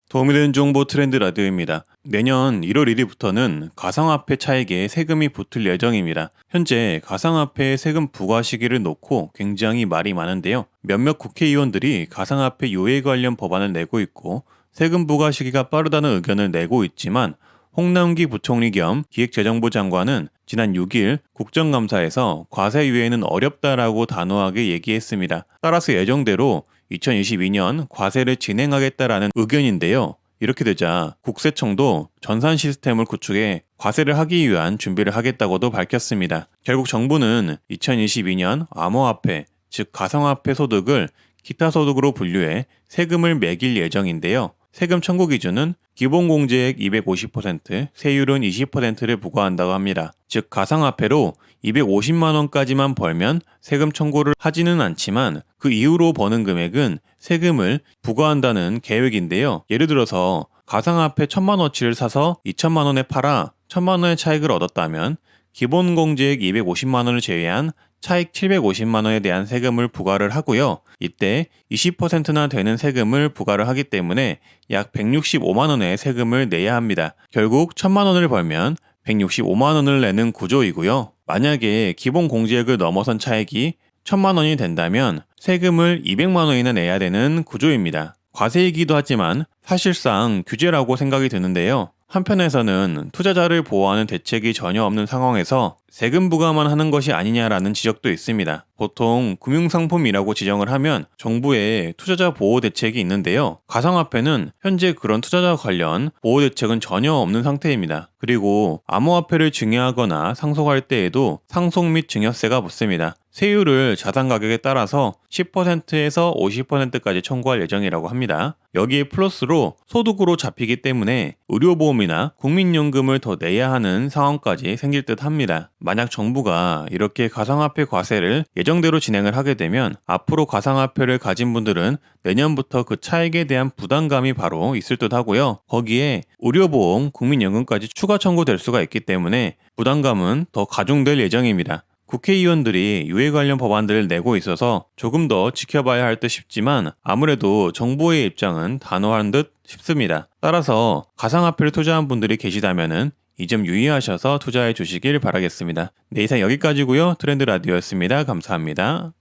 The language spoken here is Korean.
도움이 되는 정보 트렌드 라디오입니다. 내년 1월 1일부터는 가상화폐 차익에 세금이 붙을 예정입니다. 현재 가상화폐 세금 부과 시기를 놓고 굉장히 말이 많은데요. 몇몇 국회의원들이 가상화폐 유예 관련 법안을 내고 있고 세금 부과 시기가 빠르다는 의견을 내고 있지만 홍남기 부총리 겸 기획재정부 장관은 지난 6일 국정감사에서 과세 유예는 어렵다라고 단호하게 얘기했습니다. 따라서 예정대로 2022년 과세를 진행하겠다라는 의견인데요. 이렇게 되자 국세청도 전산 시스템을 구축해 과세를 하기 위한 준비를 하겠다고도 밝혔습니다. 결국 정부는 2022년 암호화폐, 즉 가상화폐 소득을 기타 소득으로 분류해 세금을 매길 예정인데요. 세금 청구 기준은 기본공제액 250%, 세율은 20%를 부과한다고 합니다. 즉 가상화폐로 250만 원까지만 벌면 세금 청구를 하지는 않지만 그 이후로 버는 금액은 세금을 부과한다는 계획인데요. 예를 들어서 가상화폐 1,000만 원어치를 사서 2,000만 원에 팔아 1,000만 원의 차익을 얻었다면 기본공제액 250만 원을 제외한 차익 750만 원에 대한 세금을 부과를 하고요. 이때 20%나 되는 세금을 부과를 하기 때문에 약 165만 원의 세금을 내야 합니다. 결국 1,000만 원을 벌면 165만 원을 내는 구조이고요. 만약에 기본 공제액을 넘어선 차익이 1,000만 원이 된다면 세금을 200만 원이나 내야 되는 구조입니다. 과세이기도 하지만 사실상 규제라고 생각이 드는데요. 한편에서는 투자자를 보호하는 대책이 전혀 없는 상황에서 세금 부과만 하는 것이 아니냐라는 지적도 있습니다. 보통 금융상품이라고 지정을 하면 정부의 투자자 보호 대책이 있는데요. 가상화폐는 현재 그런 투자자 관련 보호 대책은 전혀 없는 상태입니다. 그리고 암호화폐를 증여하거나 상속할 때에도 상속 및 증여세가 붙습니다. 세율을 자산 가격에 따라서 10%에서 50%까지 청구할 예정이라고 합니다. 여기에 플러스로 소득으로 잡히기 때문에 의료보험이나 국민연금을 더 내야 하는 상황까지 생길 듯 합니다. 만약 정부가 이렇게 가상화폐 과세를 예정대로 진행을 하게 되면 앞으로 가상화폐를 가진 분들은 내년부터 그 차익에 대한 부담감이 바로 있을 듯 하고요. 거기에 의료보험, 국민연금까지 추가 청구될 수가 있기 때문에 부담감은 더 가중될 예정입니다. 국회의원들이 유예 관련 법안들을 내고 있어서 조금 더 지켜봐야 할 듯 싶지만 아무래도 정부의 입장은 단호한 듯 싶습니다. 따라서 가상화폐를 투자한 분들이 계시다면은 이 점 유의하셔서 투자해 주시길 바라겠습니다. 네, 이상 여기까지고요. 트렌드 라디오였습니다. 감사합니다.